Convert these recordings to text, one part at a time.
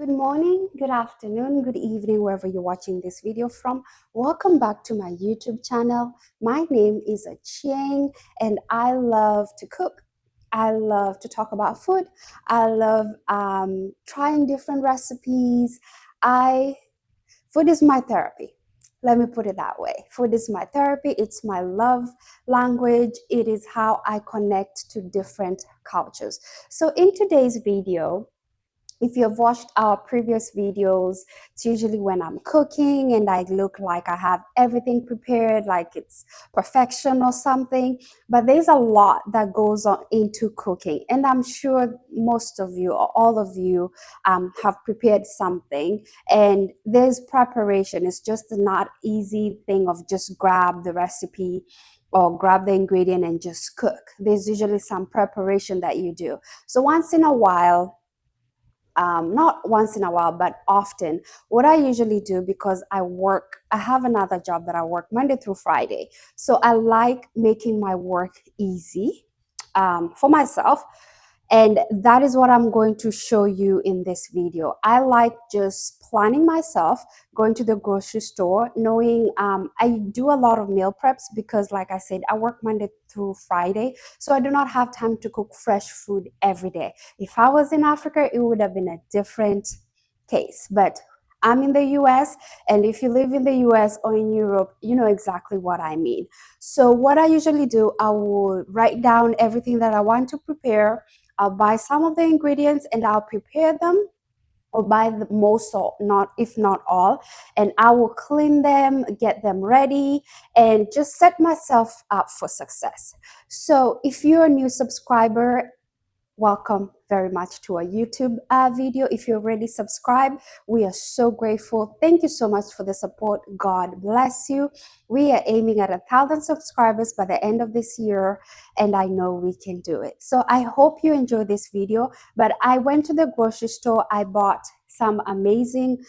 good morning, good afternoon, good evening, wherever you're watching this video from. Welcome back to my YouTube channel. My name is Chiang and I love to cook. I love to talk about food. I love trying different recipes. Food is my therapy. Let me put it that way. Food is my therapy. It's my love language. It is how I connect to different cultures. So in today's video, if you've watched our previous videos, it's usually when I'm cooking and I look like I have everything prepared, like it's perfection or something. But there's a lot that goes on into cooking. And I'm sure most of you or all of you have prepared something. And there's preparation. It's just not easy thing of just grab the recipe or grab the ingredient and just cook. There's usually some preparation that you do. So once in a while, not once in a while, but often, what I usually do, because I have another job that I work Monday through Friday. So I like making my work easy for myself. And that is what I'm going to show you in this video. I like just planning myself, going to the grocery store, knowing I do a lot of meal preps because, like I said, I work Monday through Friday. So I do not have time to cook fresh food every day. If I was in Africa, it would have been a different case. But I'm in the US, and if you live in the US or in Europe, you know exactly what I mean. So what I usually do, I will write down everything that I want to prepare. I'll buy some of the ingredients and I'll prepare them, or buy the most or not, if not all, and I will clean them, get them ready, and just set myself up for success. So if you're a new subscriber, welcome very much to our YouTube video. If you're already subscribed, we are so grateful. Thank you so much for the support. God bless you. We are aiming at 1,000 subscribers by the end of this year, and I know we can do it. So I hope you enjoy this video. But I went to the grocery store. I bought some amazing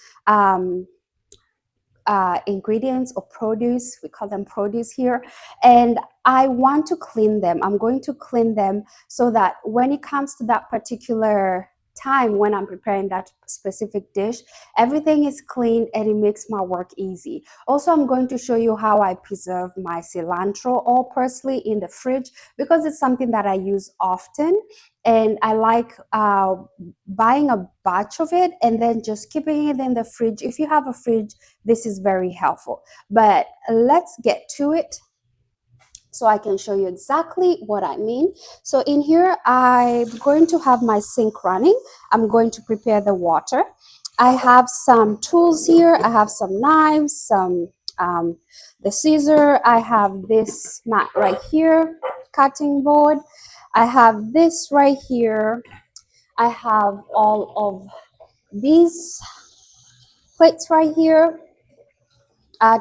ingredients or produce. We call them produce here. And I want to clean them. I'm going to clean them so that when it comes to that particular time when I'm preparing that specific dish, everything is clean and it makes my work easy. Also, I'm going to show you how I preserve my cilantro or parsley in the fridge, because it's something that I use often. And I like buying a batch of it and then just keeping it in the fridge. If you have a fridge, this is very helpful. But let's get to it so I can show you exactly what I mean. So in here, I'm going to have my sink running. I'm going to prepare the water. I have some tools here. I have some knives, the scissor. I have this mat right here, cutting board. I have this right here. I have all of these plates right here,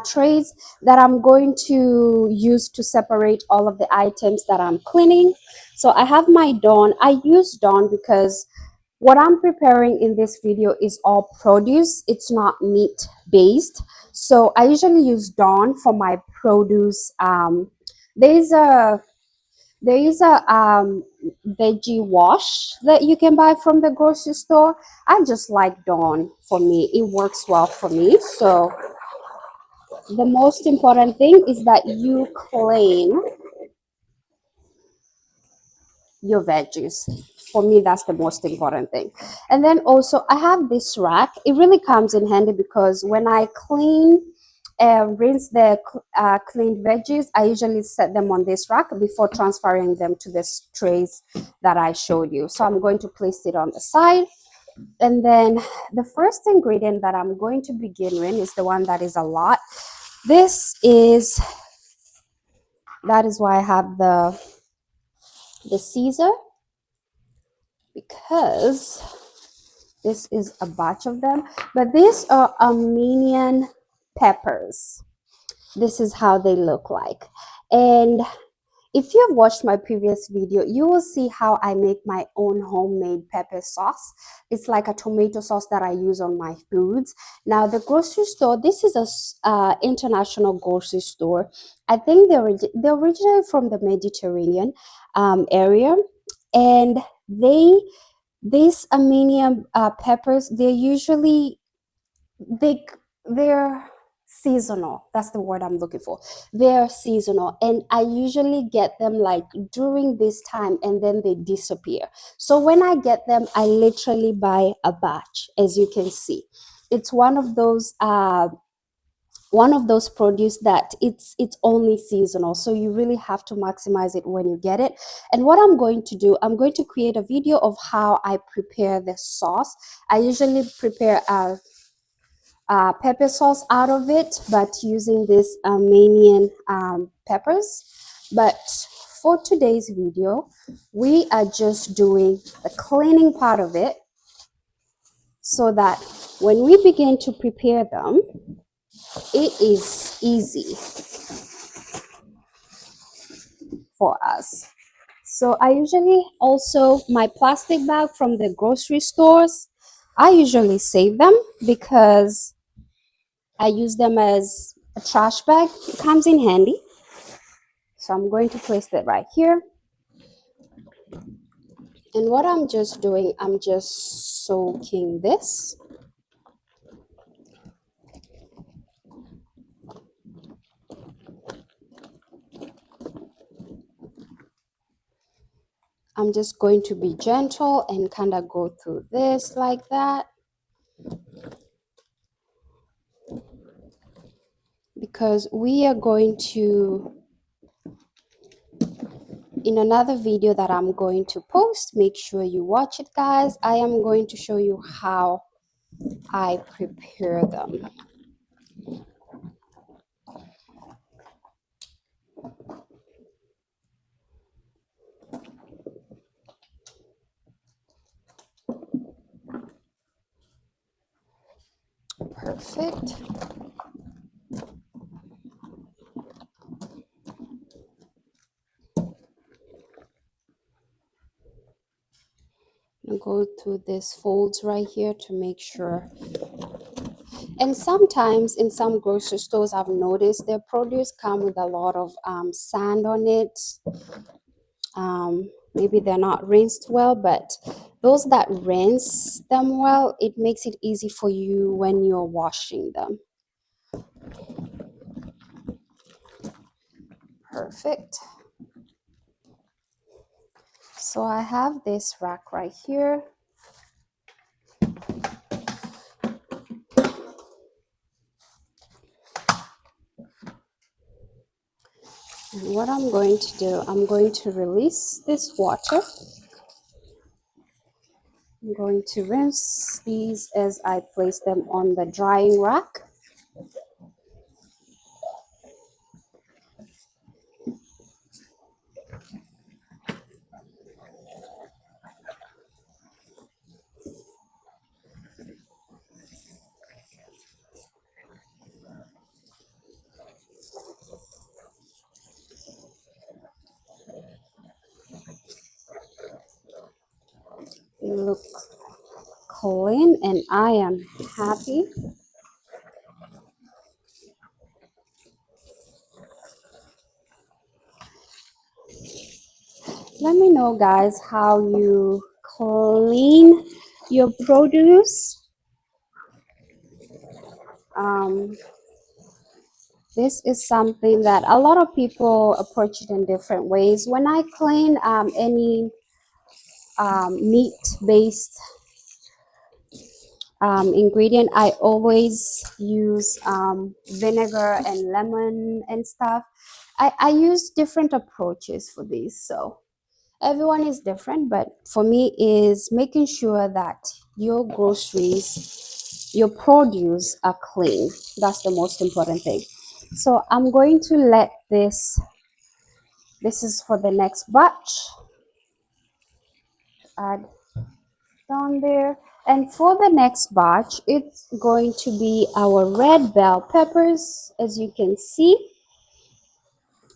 trays that I'm going to use to separate all of the items that I'm cleaning. So I have my Dawn. I use Dawn because what I'm preparing in this video is all produce. It's not meat based. So I usually use Dawn for my produce. There's a veggie wash that you can buy from the grocery store. I just like Dawn. For me, it works well for me. So the most important thing is that you clean your veggies. For me, that's the most important thing. And then also I have this rack. It really comes in handy because when I clean and rinse the cleaned veggies, I usually set them on this rack before transferring them to the trays that I showed you. So I'm going to place it on the side. And then the first ingredient that I'm going to begin with is the one that is a lot. That is why I have the Caesar, because this is a batch of them. But these are Armenian peppers. This is how they look like. And if you have watched my previous video, you will see how I make my own homemade pepper sauce. It's like a tomato sauce that I use on my foods. Now, the grocery store, this is a international grocery store. I think they're originally from the Mediterranean area, and they These Armenian peppers, they they're seasonal. That's the word I'm looking for. They're seasonal, and I usually get them like during this time, and then they disappear. So when I get them, I literally buy a batch. As you can see, it's one of those produce that it's only seasonal, so you really have to maximize it when you get it. And what I'm going to do, I'm going to create a video of how I prepare the sauce. I usually prepare pepper sauce out of it, but using this Armenian peppers. But for today's video, we are just doing the cleaning part of it, so that when we begin to prepare them, it is easy for us. So I usually also, my plastic bag from the grocery stores, I usually save them because I use them as a trash bag. It comes in handy. So I'm going to place that right here. And what I'm just doing, I'm just soaking this. I'm just going to be gentle and kind of go through this like that, because we are going to, in another video that I'm going to post, make sure you watch it, guys. I am going to show you how I prepare them. Perfect. I'll go through these folds right here to make sure. And sometimes in some grocery stores, I've noticed their produce come with a lot of sand on it. Maybe they're not rinsed well, but those that rinse them well, it makes it easy for you when you're washing them. Perfect. So I have this rack right here. And what I'm going to do, I'm going to release this water. I'm going to rinse these as I place them on the drying rack. They look clean and I am happy. Let me know, guys, how you clean your produce. This is something that a lot of people approach it in different ways. When I clean any meat-based ingredient, I always use vinegar and lemon and stuff. I use different approaches for these, so everyone is different, but for me is making sure that your groceries, your produce are clean. That's the most important thing. So I'm going to let this is for the next batch, add down there. And for the next batch, it's going to be our red bell peppers. As you can see,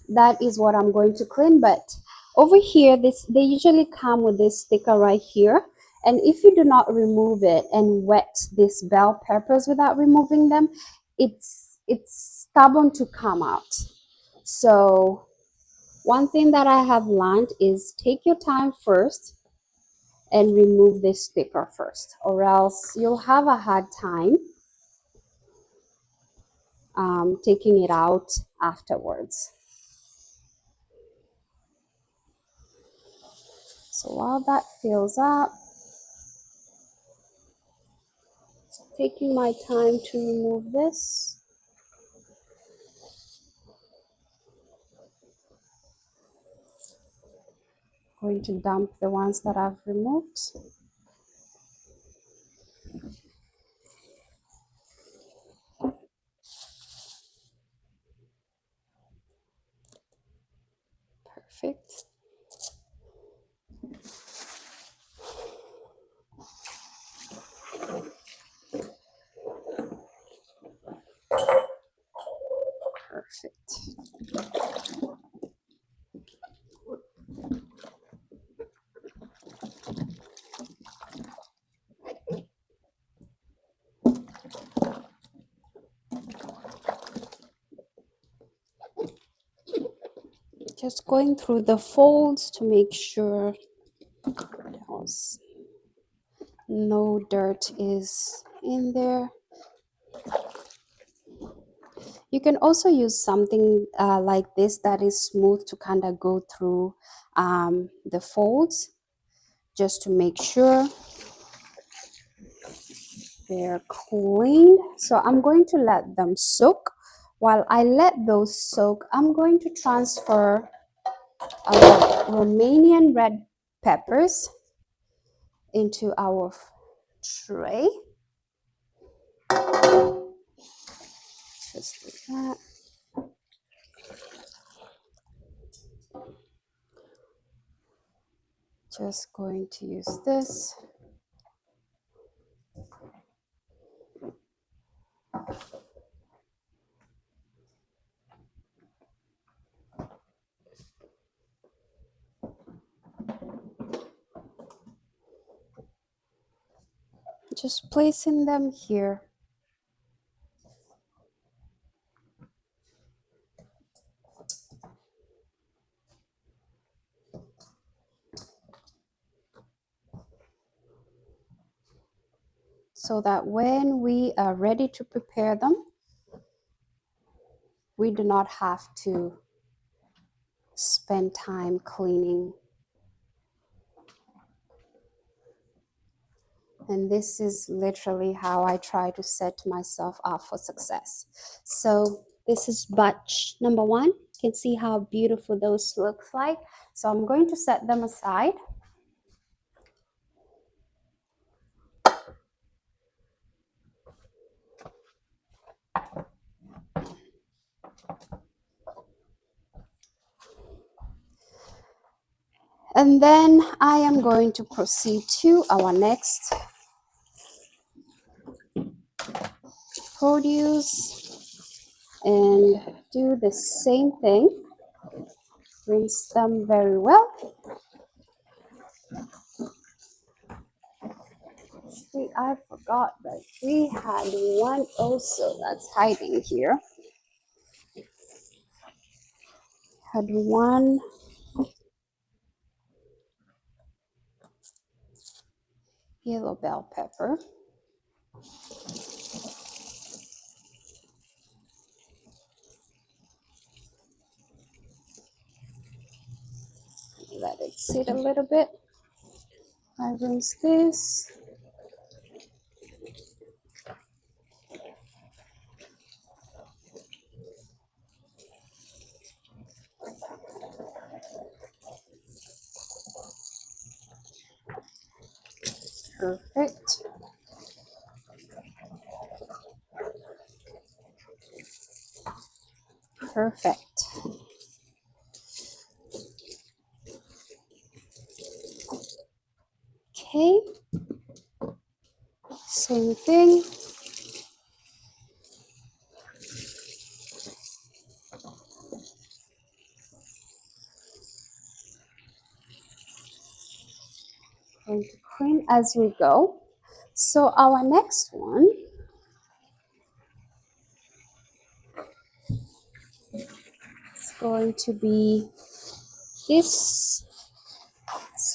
that is what I'm going to clean. But over here, they usually come with this sticker right here. And if you do not remove it and wet these bell peppers without removing them, it's stubborn to come out. So one thing that I have learned is take your time first and remove this sticker first, or else you'll have a hard time taking it out afterwards. So while that fills up, taking my time to remove this. Going to dump the ones that I've removed. Perfect. Perfect. Just going through the folds to make sure no dirt is in there. You can also use something like this that is smooth to kind of go through the folds, just to make sure they're clean. So I'm going to let them soak. While I let those soak, I'm going to transfer our Romanian red peppers into our tray. Just like that. Just going to use this. Just placing them here. So that when we are ready to prepare them, we do not have to spend time cleaning. And this is literally how I try to set myself up for success. So this is batch number 1. You can see how beautiful those look like. So I'm going to set them aside. And then I am going to proceed to our next produce and do the same thing. Rinse them very well. Actually, I forgot that we had one also that's hiding here. Had one yellow bell pepper. Let it sit a little bit. I rinse this. Perfect. Perfect. Okay. Same thing. Going to clean as we go. So our next one is going to be this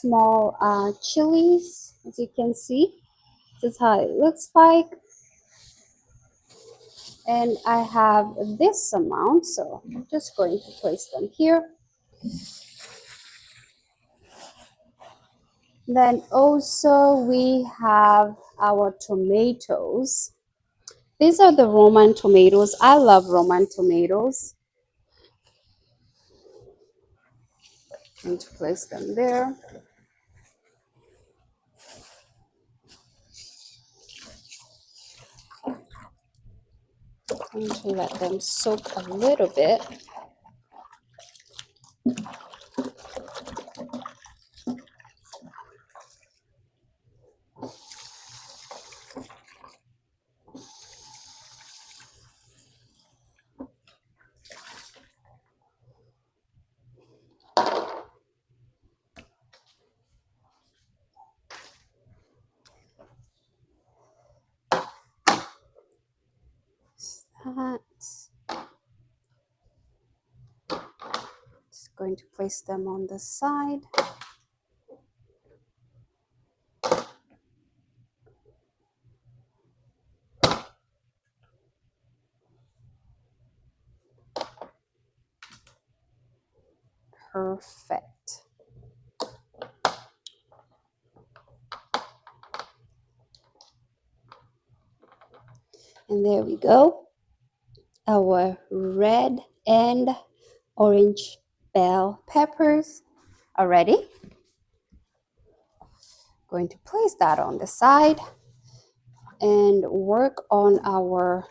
small chilies, as you can see. This is how it looks like. And I have this amount, so I'm just going to place them here. Then also we have our tomatoes. These are the Roman tomatoes. I love Roman tomatoes. I'm going to place them there. I'm going to let them soak a little bit. That. Just going to place them on the side. Perfect. And there we go. Our red and orange bell peppers are ready. Going to place that on the side and work on our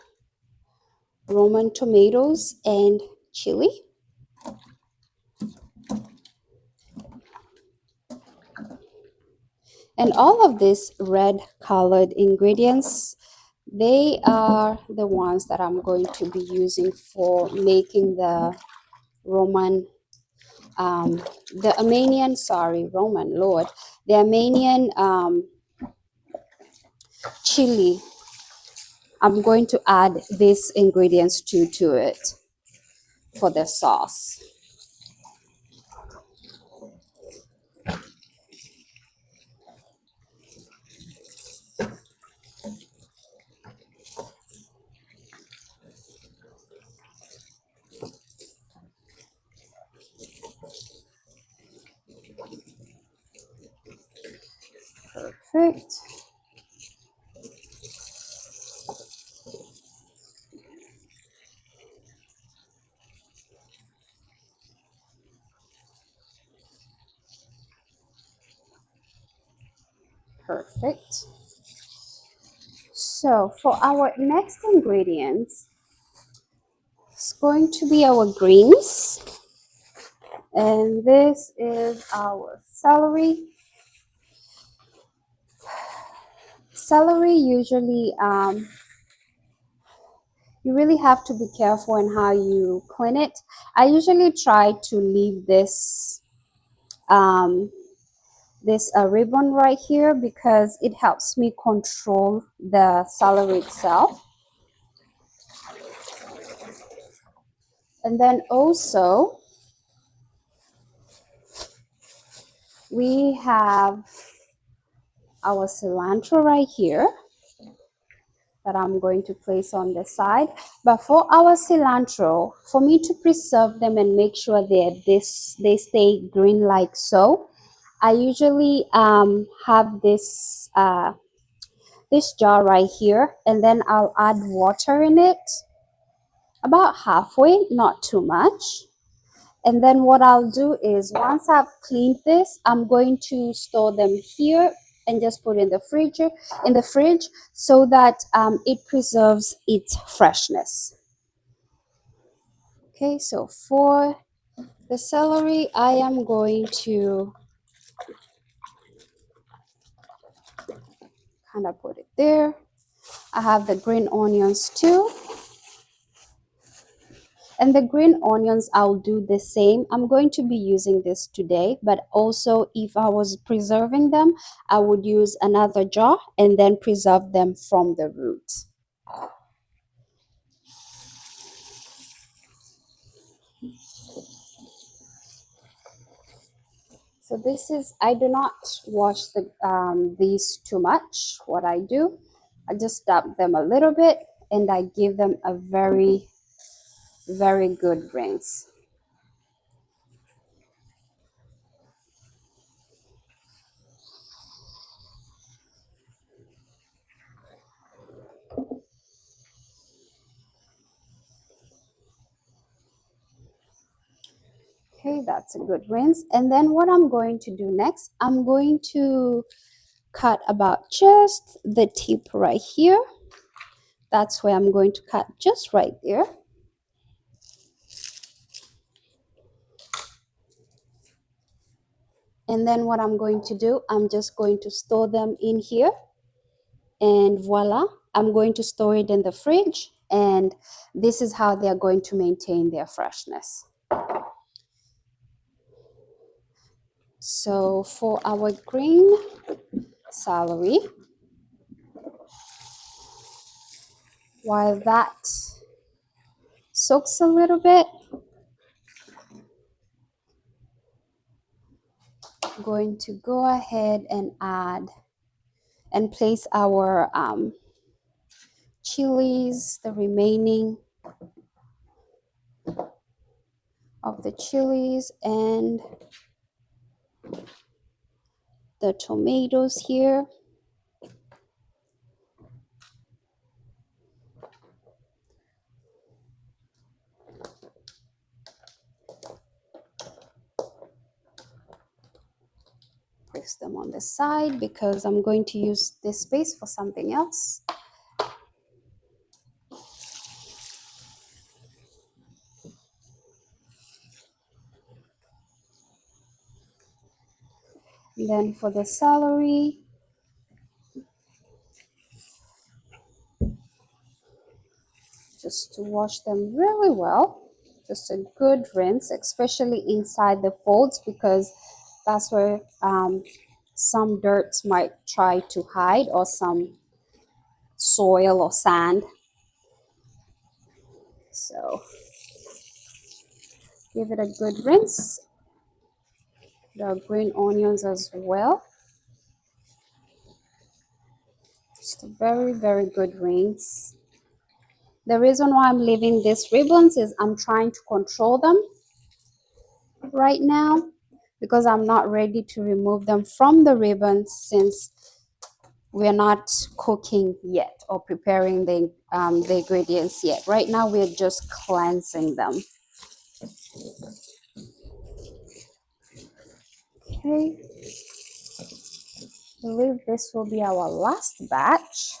Roman tomatoes and chili. And all of these red colored ingredients, they are the ones that I'm going to be using for making the Roman, the Armenian, sorry, Roman, Lord, the Armenian chili. I'm going to add these ingredients to it for the sauce. Perfect. Perfect. So for our next ingredients, it's going to be our greens. And this is our celery. Celery usually, you really have to be careful in how you clean it. I usually try to leave this ribbon right here because it helps me control the celery itself. And then also we have our cilantro right here that I'm going to place on the side. But for our cilantro, for me to preserve them and make sure they stay green like so, I usually have this this jar right here, and then I'll add water in it about halfway, not too much. And then what I'll do is once I've cleaned this, I'm going to store them here and just put in the fridge so that it preserves its freshness. Okay, so for the celery, I am going to kind of put it there. I have the green onions too. And the green onions, I'll do the same. I'm going to be using this today, but also if I was preserving them, I would use another jar and then preserve them from the root. So this is, I do not wash these too much. What I do, I just dab them a little bit and I give them a very, very good rinse. Okay, that's a good rinse. And then what I'm going to do next, I'm going to cut about just the tip right here. That's where I'm going to cut, just right there. And then what I'm going to do, I'm just going to store them in here. And voila, I'm going to store it in the fridge. And this is how they're going to maintain their freshness. So for our green celery, while that soaks a little bit, I'm going to go ahead and add and place our chilies, the remaining of the chilies and the tomatoes here. Place them on the side because I'm going to use this space for something else. And then for the celery, just to wash them really well. Just a good rinse, especially inside the folds because that's where some dirt might try to hide or some soil or sand. So give it a good rinse. The green onions as well. Just a very, very good rinse. The reason why I'm leaving these ribbons is I'm trying to control them right now because I'm not ready to remove them from the ribbons since we're not cooking yet or preparing the ingredients yet. Right now we're just cleansing them. Okay, I believe this will be our last batch.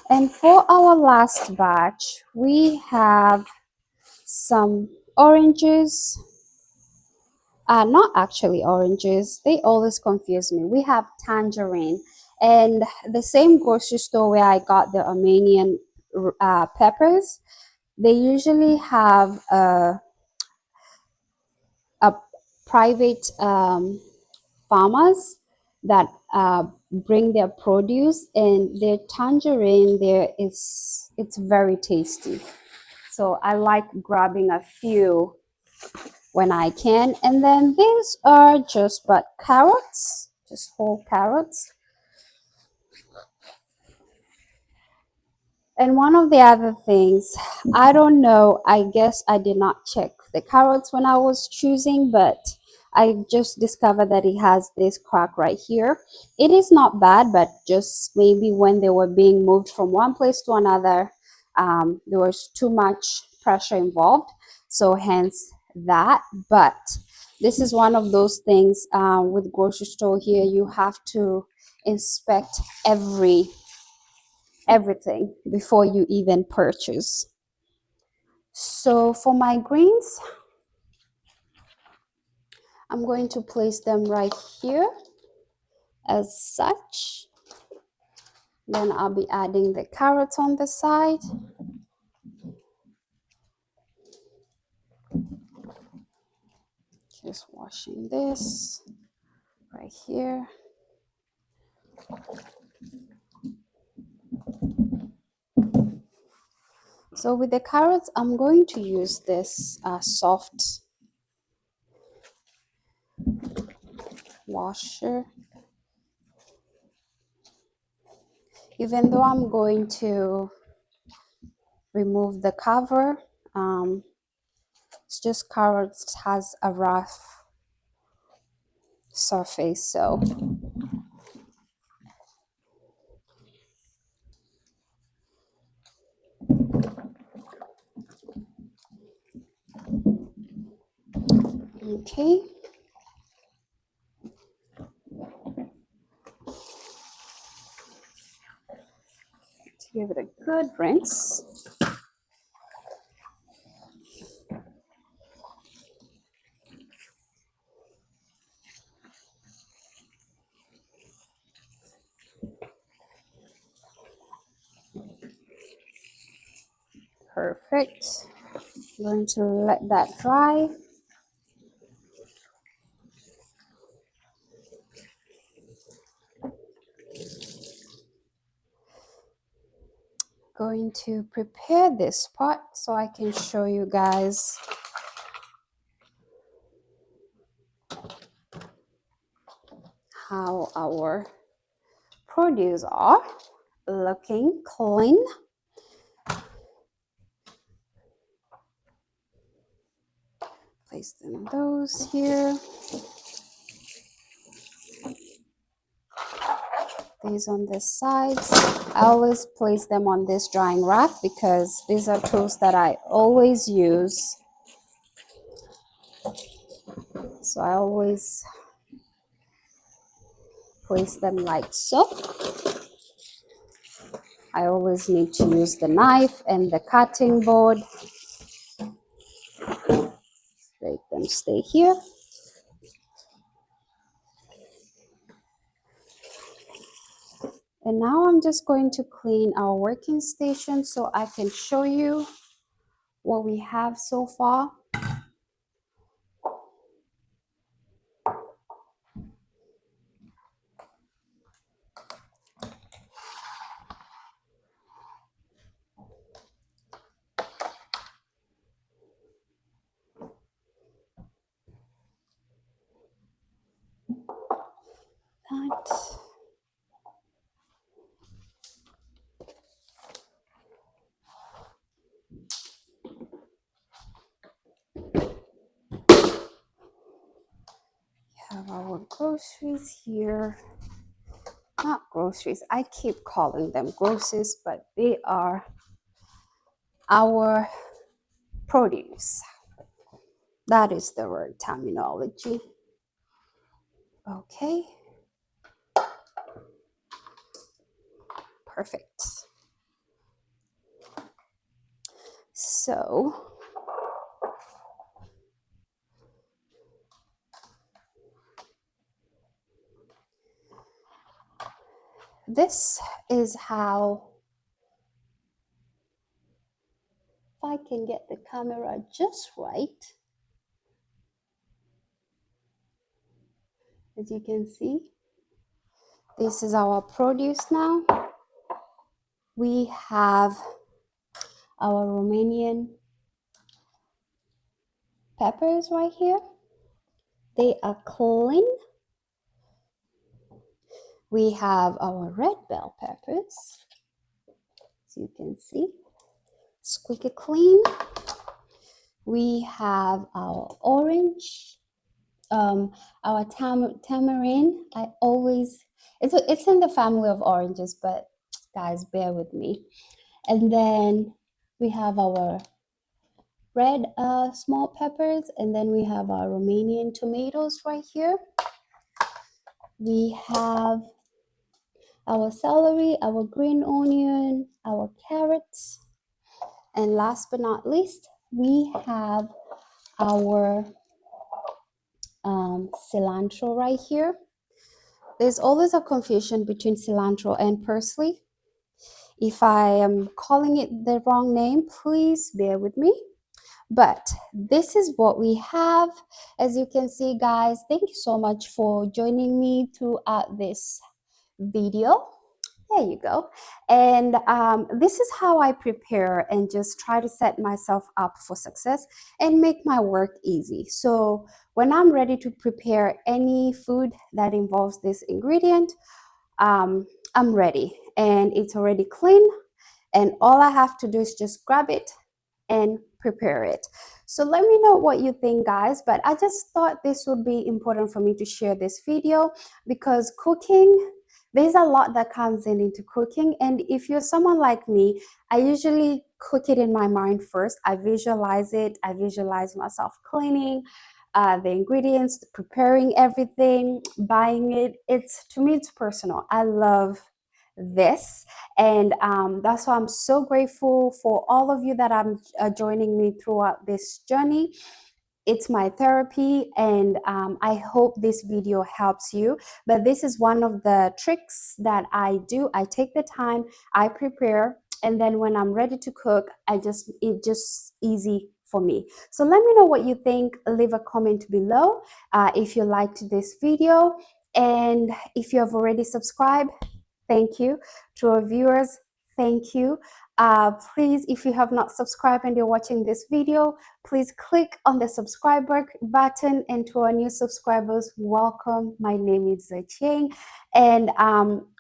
And for our last batch, we have some oranges. Not actually oranges. They always confuse me. We have tangerine. And the same grocery store where I got the Armenian peppers, they usually have a private farmers that bring their produce, and their tangerine there is it's very tasty. So I like grabbing a few when I can. And then these are just but carrots, just whole carrots. And one of the other things, I don't know, I guess I did not check the carrots when I was choosing, but I just discovered that it has this crack right here. It is not bad, but just maybe when they were being moved from one place to another, there was too much pressure involved. So hence that. But this is one of those things with grocery store here, you have to inspect everything before you even purchase. So for my greens, I'm going to place them right here as such. Then I'll be adding the carrots on the side. Just washing this right here. So with the carrots, I'm going to use this soft washer. Even though I'm going to remove the cover, it's just carrots has a rough surface, so okay. To give it a good rinse. Perfect. I'm going to let that dry. Going to prepare this pot so I can show you guys how our produce are looking clean. Place them those here. These on this side. I always place them on this drying rack because these are tools that I always use. So I always place them like so. I always need to use the knife and the cutting board. Let them stay here. And now I'm just going to clean our working station so I can show you what we have so far. That. Have our groceries here. Not groceries, I keep calling them groceries, but they are our produce. That is the word terminology. Okay. Perfect. So this is how, if I can get the camera just right, as you can see, this is our produce now. We have our Romanian peppers right here. They are clean. We have our red bell peppers, as you can see, squeaky clean. We have our orange, our tamarind. I always, it's in the family of oranges, but guys, bear with me. And then we have our red small peppers, and then we have our Romanian tomatoes right here. We have our celery, our green onion, our carrots, and last but not least, we have our cilantro right here. There's always a confusion between cilantro and parsley. If I am calling it the wrong name, please bear with me. But this is what we have. As you can see, guys, thank you so much for joining me throughout this video. There you go. And this is how I prepare and just try to set myself up for success and make my work easy. So when I'm ready to prepare any food that involves this ingredient, I'm ready and it's already clean. And all I have to do is just grab it and prepare it. So let me know what you think, guys, but I just thought this would be important for me to share this video because cooking, there's a lot that comes in into cooking, and if you're someone like me, I usually cook it in my mind first. I visualize it. I visualize myself cleaning the ingredients, preparing everything, buying it. It's, to me, it's personal. I love this, and that's why I'm so grateful for all of you that are joining me throughout this journey. It's my therapy, and I hope this video helps you. But this is one of the tricks that I do. I take the time, I prepare, and then when I'm ready to cook, it just easy for me. So let me know what you think. Leave a comment below if you liked this video, and if you have already subscribed, thank you. To our viewers, thank you. Please, if you have not subscribed and you're watching this video, please click on the subscribe button. And to our new subscribers, welcome. My name is Ching. And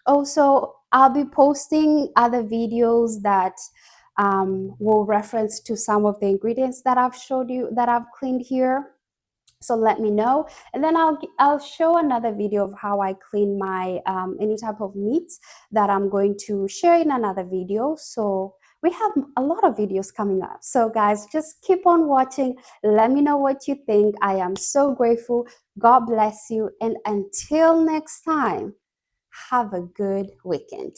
also, I'll be posting other videos that will reference to some of the ingredients that I've showed you, that I've cleaned here. So let me know, and then I'll show another video of how I clean my any type of meats that I'm going to share in another video. So we have a lot of videos coming up. So guys, just keep on watching. Let me know what you think. I am so grateful. God bless you, and until next time, have a good weekend.